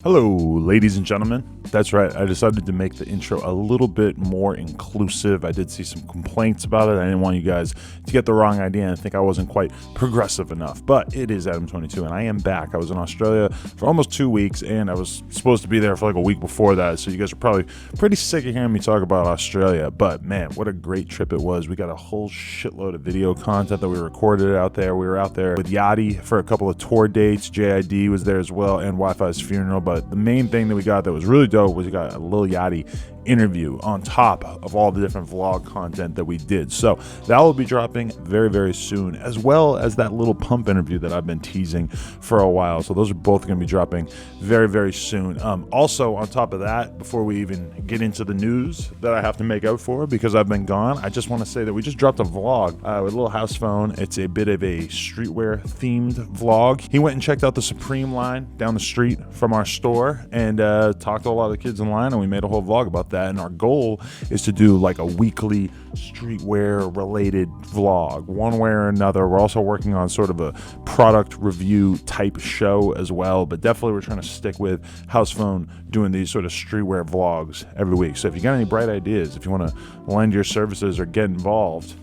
Hello, ladies and gentlemen. That's right, I decided to make the intro a little bit more inclusive. I did see some complaints about it. I didn't want you guys to get the wrong idea and think I wasn't quite progressive enough. But it is Adam22, and I am back. I was in Australia for almost 2 weeks, and I was supposed to be there for like a week before that. So you guys are probably pretty sick of hearing me talk about Australia. But man, what a great trip it was. We got a whole shitload of video content that we recorded out there. We were out there with Yachty for a couple of tour dates. JID was there as well, and Wi-Fi's funeral. But the main thing that we got that was really dope was we got a Lil Yachty interview on top of all the different vlog content that we did. So that will be dropping very, very soon, as well as that little pump interview that I've been teasing for a while. So those are both going to be dropping very, very soon. Also, on top of that, before we even get into the news that I have to make up for because I've been gone, I just want to say that we just dropped a vlog with Little House Phone. It's a bit of a streetwear themed vlog. He went and checked out the Supreme line down the street from our store and talked to a lot of the kids in line, and we made a whole vlog about that. And our goal is to do like a weekly streetwear related vlog one way or another. We're also working on sort of a product review type show as well, but definitely we're trying to stick with House Phone doing these sort of streetwear vlogs every week. So if you got any bright ideas, if you want to lend your services or get involved,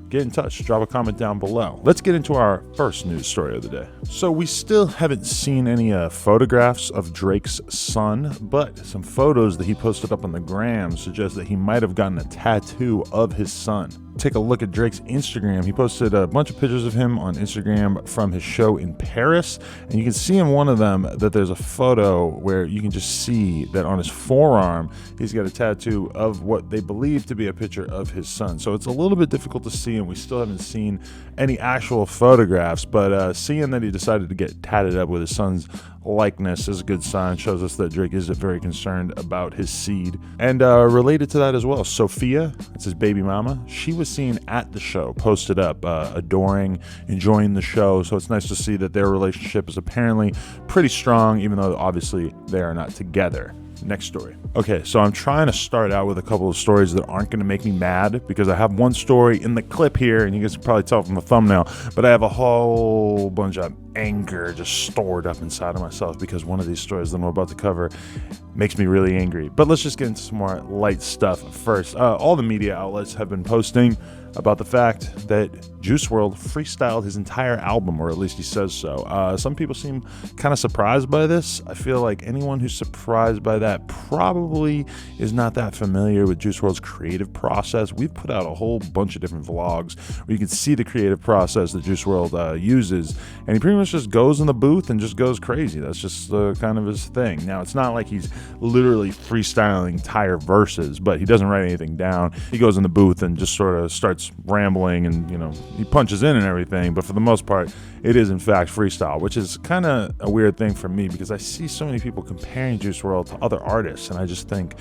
get in touch, drop a comment down below. Let's get into our first news story of the day. So we still haven't seen any photographs of Drake's son, but some photos that he posted up on the gram suggest that he might have gotten a tattoo of his son. Take a look at Drake's Instagram. He posted a bunch of pictures of him on Instagram from his show in Paris, and you can see in one of them that there's a photo where you can just see that on his forearm he's got a tattoo of what they believe to be a picture of his son. So it's a little bit difficult to see, and we still haven't seen any actual photographs, but seeing that he decided to get tatted up with his son's likeness is a good sign. Shows us that Drake is very concerned about his seed. And related to that as well, Sophia, it's his baby mama, she was seen at the show, posted up, adoring, enjoying the show. So it's nice to see that their relationship is apparently pretty strong, even though obviously they are not together. Next story. Okay, so I'm trying to start out with a couple of stories that aren't going to make me mad, because I have one story in the clip here, and you guys can probably tell from the thumbnail, but I have a whole bunch of anger just stored up inside of myself because one of these stories that I'm about to cover makes me really angry. But let's just get into some more light stuff first. All the media outlets have been posting about the fact that Juice WRLD freestyled his entire album, or at least he says so. Some people seem kind of surprised by this. I feel like anyone who's surprised by that probably is not that familiar with Juice WRLD's creative process. We've put out a whole bunch of different vlogs where you can see the creative process that Juice WRLD uses, and he pretty much just goes in the booth and just goes crazy. That's just kind of his thing. Now, it's not like he's literally freestyling entire verses, but he doesn't write anything down. He goes in the booth and just sort of starts rambling, and he punches in and everything, but for the most part it is in fact freestyle, which is kind of a weird thing for me because I see so many people comparing Juice WRLD to other artists, and I just think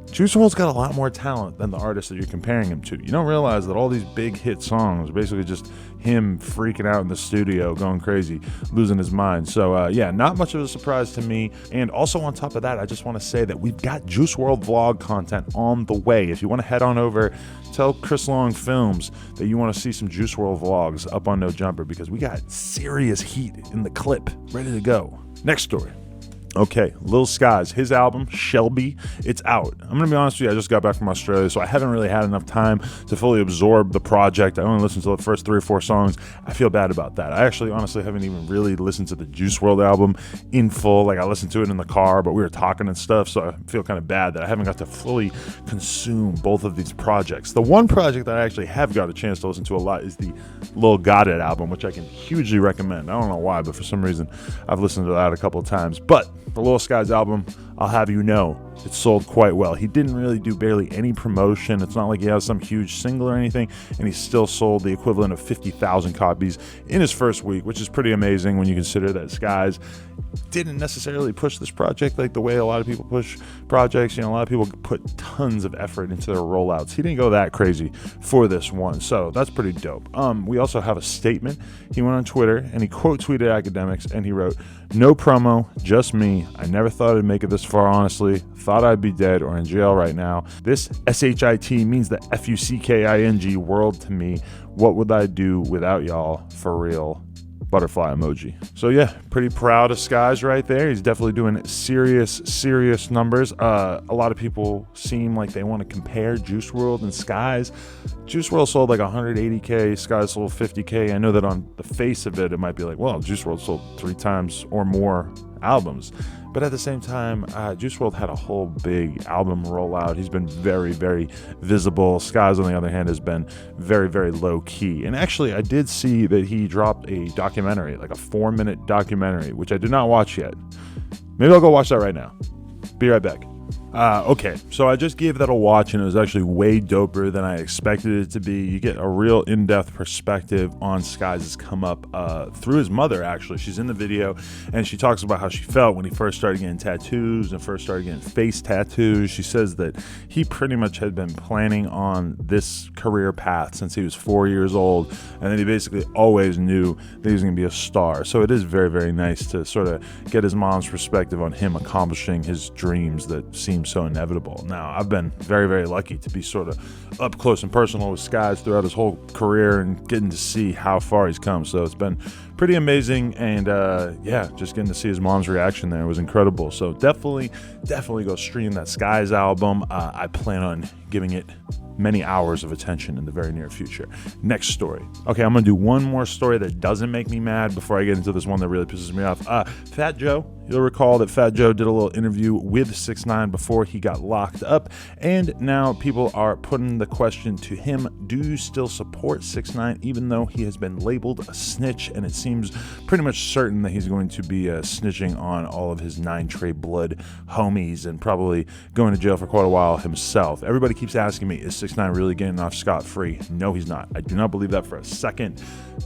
Juice WRLD's got a lot more talent than the artists that you're comparing him to. You don't realize that all these big hit songs are basically just him freaking out in the studio, going crazy, losing his mind. So yeah, not much of a surprise to me. And also on top of that, I just want to say that we've got Juice WRLD vlog content on the way. If you want to head on over, tell Chris Long Films that you want to see some Juice WRLD vlogs up on No Jumper, because we got serious heat in the clip ready to go. Next story. Okay, Lil Skies, his album, Shelby, it's out. I'm going to be honest with you, I just got back from Australia, so I haven't really had enough time to fully absorb the project. I only listened to the first 3 or 4 songs. I feel bad about that. I actually, honestly, haven't even really listened to the Juice WRLD album in full. Like, I listened to it in the car, but we were talking and stuff, so I feel kind of bad that I haven't got to fully consume both of these projects. The one project that I actually have got a chance to listen to a lot is the Lil Got It album, which I can hugely recommend. I don't know why, but for some reason, I've listened to that a couple of times. But the Lil Skies album, I'll have you know, it sold quite well. He didn't really do barely any promotion. It's not like he has some huge single or anything, and he still sold the equivalent of 50,000 copies in his first week, which is pretty amazing when you consider that Skies didn't necessarily push this project like the way a lot of people push projects. A lot of people put tons of effort into their rollouts. He didn't go that crazy for this one, so that's pretty dope. We also have a statement. He went on Twitter and he quote tweeted academics, and he wrote, "No promo, just me. I never thought I'd make it this far, honestly. Thought I'd be dead or in jail right now. This SHIT means the FUCKING world to me. What would I do without y'all, for real? butterfly emoji. So yeah, pretty proud of Skies right there. He's definitely doing serious numbers. A lot of people seem like they want to compare Juice WRLD and Skies. Juice WRLD sold like 180K, Skies sold 50K. I know that on the face of it, it might be like, well, Juice WRLD sold 3 times or more albums. But at the same time, Juice WRLD had a whole big album rollout. He's been very visible. Skies, on the other hand, has been very low key. And actually, I did see that he dropped a documentary, like a 4-minute documentary, which I did not watch yet. Maybe I'll go watch that right now. Be right back. Okay, so I just gave that a watch, and it was actually way doper than I expected it to be. You get a real in-depth perspective on Skies' come up through his mother, actually. She's in the video, and she talks about how she felt when he first started getting tattoos and first started getting face tattoos. She says that he pretty much had been planning on this career path since he was 4 years old, and then he basically always knew that he was going to be a star. So it is very nice to sort of get his mom's perspective on him accomplishing his dreams that seem so inevitable. Now, I've been very lucky to be sort of up close and personal with Skies throughout his whole career and getting to see how far he's come. So it's been pretty amazing, and yeah, just getting to see his mom's reaction there was incredible. So definitely go stream that Skies album. I plan on giving it many hours of attention in the very near future. Next story. Okay, I'm gonna do one more story that doesn't make me mad before I get into this one that really pisses me off. Fat Joe. You'll recall that Fat Joe did a little interview with 6ix9ine before he got locked up, and now people are putting the question to him: do you still support 6ix9ine even though he has been labeled a snitch? And it seems pretty much certain that he's going to be snitching on all of his 9 Trey Blood homies and probably going to jail for quite a while himself. Everybody keeps asking me, is 6ix9ine really getting off scot-free? No, he's not. I do not believe that for a second.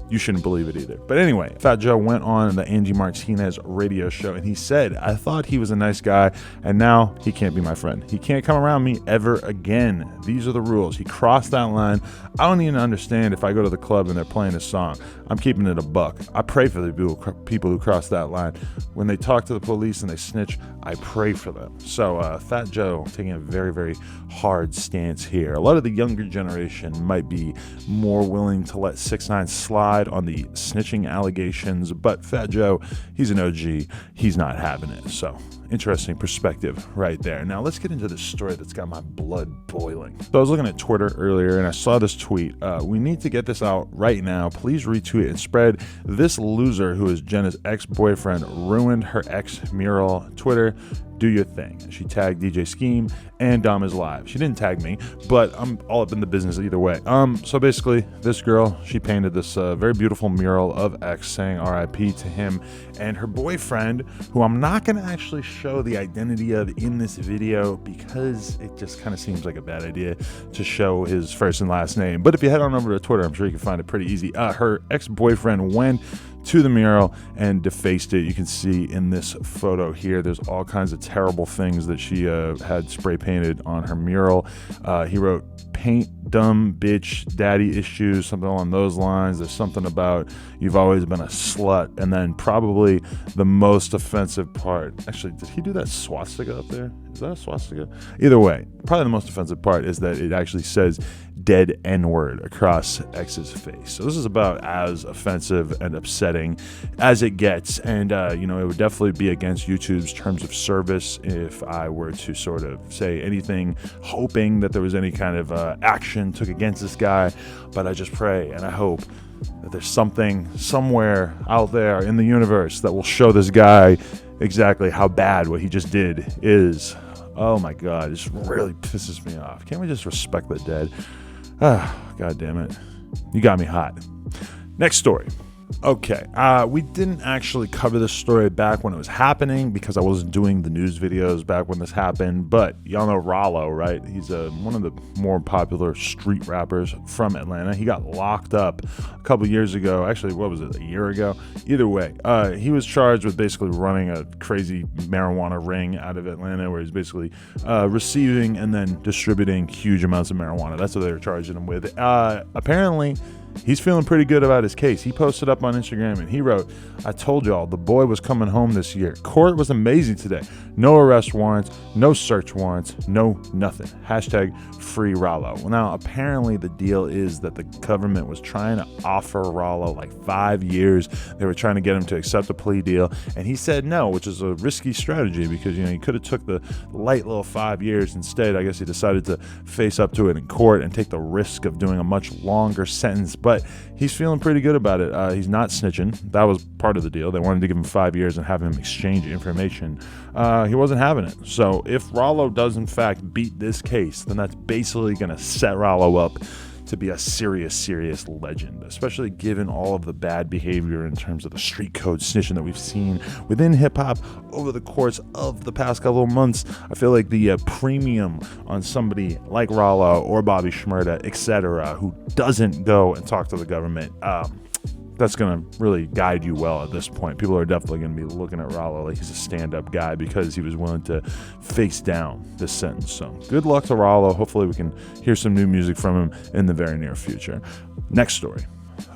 You shouldn't believe it either. But anyway, Fat Joe went on the Angie Martinez radio show, and he said, I thought he was a nice guy, and now he can't be my friend. He can't come around me ever again. These are the rules. He crossed that line. I don't even understand if I go to the club and they're playing a song. I'm keeping it a buck. I pray for the people who cross that line. When they talk to the police and they snitch, I pray for them. So Fat Joe taking a very hard stance here. A lot of the younger generation might be more willing to let 6ix9ine slide on the snitching allegations, but Fat Joe, he's an OG. He's not having it. So interesting perspective right there. Now let's get into this story that's got my blood boiling. So I was looking at Twitter earlier and I saw this tweet. We need to get this out right now. Please retweet and spread. This loser, who is Jenna's ex-boyfriend, ruined her ex mural. Twitter, do your thing. She tagged DJ Scheme and Dom is Live. She didn't tag me, but I'm all up in the business either way. So basically, this girl, she painted this very beautiful mural of X saying RIP to him and her boyfriend, who I'm not going to actually show the identity of in this video because it just kind of seems like a bad idea to show his first and last name. But if you head on over to Twitter, I'm sure you can find it pretty easy. Her ex-boyfriend went to the mural and defaced it. You can see in this photo here, there's all kinds of terrible things that she had spray painted on her mural. He wrote, "Paint dumb bitch daddy issues," something along those lines. There's something about "you've always been a slut," and then probably the most offensive part, actually, did he do that swastika up there? Is that a swastika? Either way, probably the most offensive part is that it actually says dead N-word across X's face. So this is about as offensive and upsetting as it gets. And, you know, it would definitely be against YouTube's terms of service if I were to sort of say anything hoping that there was any kind of action took against this guy. But I just pray and I hope that there's something somewhere out there in the universe that will show this guy exactly how bad what he just did is. Oh my God, it just really pisses me off. Can't we just respect the dead? God damn it. You got me hot. Next story. Okay, we didn't actually cover this story back when it was happening because I wasn't doing the news videos back when this happened, but y'all know Ralo, right? He's one of the more popular street rappers from Atlanta. He got locked up a couple years ago. Actually, what was it, a year ago? Either way, he was charged with basically running a crazy marijuana ring out of Atlanta where he's basically receiving and then distributing huge amounts of marijuana. That's what they were charging him with. Apparently, he's feeling pretty good about his case. He posted up on Instagram and he wrote, "I told y'all the boy was coming home this year. Court was amazing today. No arrest warrants, no search warrants, no nothing. Hashtag free Ralo. Well, now apparently the deal is that the government was trying to offer Ralo like 5 years. They were trying to get him to accept a plea deal, and he said no, which is a risky strategy because, you know, he could have took the light little 5 years. Instead, I guess he decided to face up to it in court and take the risk of doing a much longer sentence, but he's feeling pretty good about it. He's not snitching. That was part of the deal. They wanted to give him 5 years and have him exchange information. He wasn't having it. So if Ralo does in fact beat this case, then that's basically going to set Ralo up to be a serious legend, especially given all of the bad behavior in terms of the street code snitching that we've seen within hip-hop over the course of the past couple of months. I feel like the premium on somebody like Ralo or Bobby Shmurda, etc., who doesn't go and talk to the government, that's going to really guide you well at this point. People are definitely going to be looking at Ralo like he's a stand-up guy because he was willing to face down this sentence. So good luck to Ralo. Hopefully we can hear some new music from him in the very near future. Next story.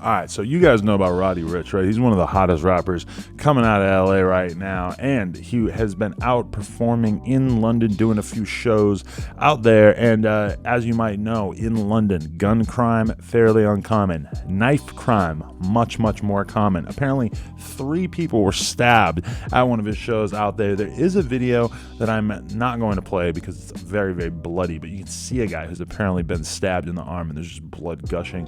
All right, so you guys know about Roddy Ricch, right? He's one of the hottest rappers coming out of LA right now, and he has been out performing in London, doing a few shows out there. And as you might know, in London, gun crime, fairly uncommon. Knife crime, much more common. Apparently, 3 people were stabbed at one of his shows out there. There is a video that I'm not going to play because it's very bloody, but you can see a guy who's apparently been stabbed in the arm, and there's just blood gushing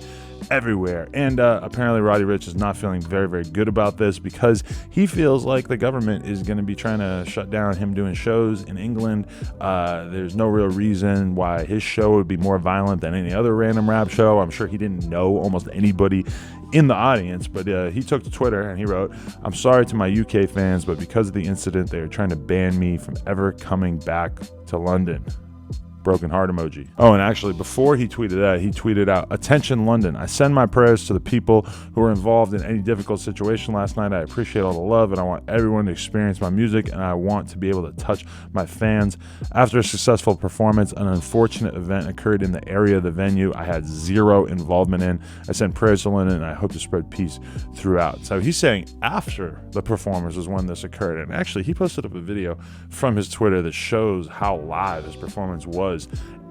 everywhere. And apparently Roddy Ricch is not feeling very good about this because he feels like the government is going to be trying to shut down him doing shows in England. There's no real reason why his show would be more violent than any other random rap show. I'm sure he didn't know almost anybody in the audience, but he took to Twitter and he wrote, "I'm sorry to my UK fans, but because of the incident, they are trying to ban me from ever coming back to London." Broken heart emoji. Oh, and actually, before he tweeted that, he tweeted out, "Attention London, I send my prayers to the people who were involved in any difficult situation last night. I appreciate all the love and I want everyone to experience my music and I want to be able to touch my fans. After a successful performance, an unfortunate event occurred in the area of the venue I had zero involvement in. I send prayers to London and I hope to spread peace throughout." So he's saying after the performance was when this occurred. And actually, he posted up a video from his Twitter that shows how live his performance was.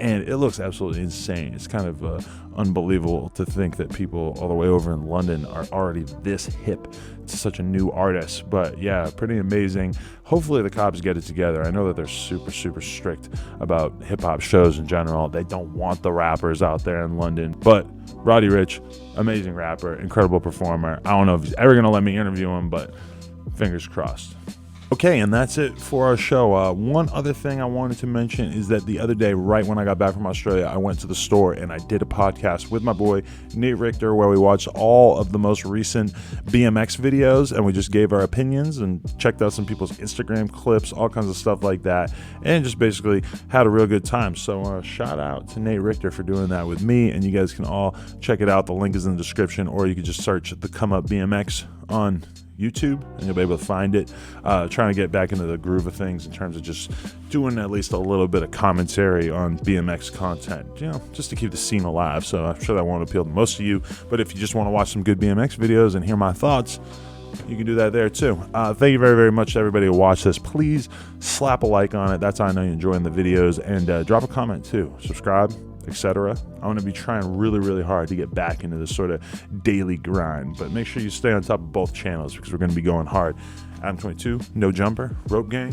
And it looks absolutely insane. It's kind of unbelievable to think that people all the way over in London are already this hip to such a new artist. But yeah, pretty amazing. Hopefully the cops get it together. I know that they're super strict about hip-hop shows in general. They don't want the rappers out there in London. But Roddy Ricch, amazing rapper, incredible performer. I don't know if he's ever going to let me interview him, but fingers crossed. Okay, and that's it for our show. One other thing I wanted to mention is that the other day, right when I got back from Australia, I went to the store and I did a podcast with my boy Nate Richter where we watched all of the most recent BMX videos and we just gave our opinions and checked out some people's Instagram clips, all kinds of stuff like that, and just basically had a real good time. So shout out to Nate Richter for doing that with me, and you guys can all check it out. The link is in the description, or you can just search the Come Up BMX on YouTube and you'll be able to find it. Trying to get back into the groove of things in terms of just doing at least a little bit of commentary on BMX content, you know, just to keep the scene alive. So I'm sure that won't appeal to most of you, but if you just want to watch some good BMX videos and hear my thoughts, you can do that there too. Thank you very much to everybody who watched this. Please slap a like on it. That's how I know you're enjoying the videos, and drop a comment too. Subscribe, etc. I want to be trying really hard to get back into this sort of daily grind, but make sure you stay on top of both channels because we're going to be going hard. Adam 22, No Jumper, Rope Gang.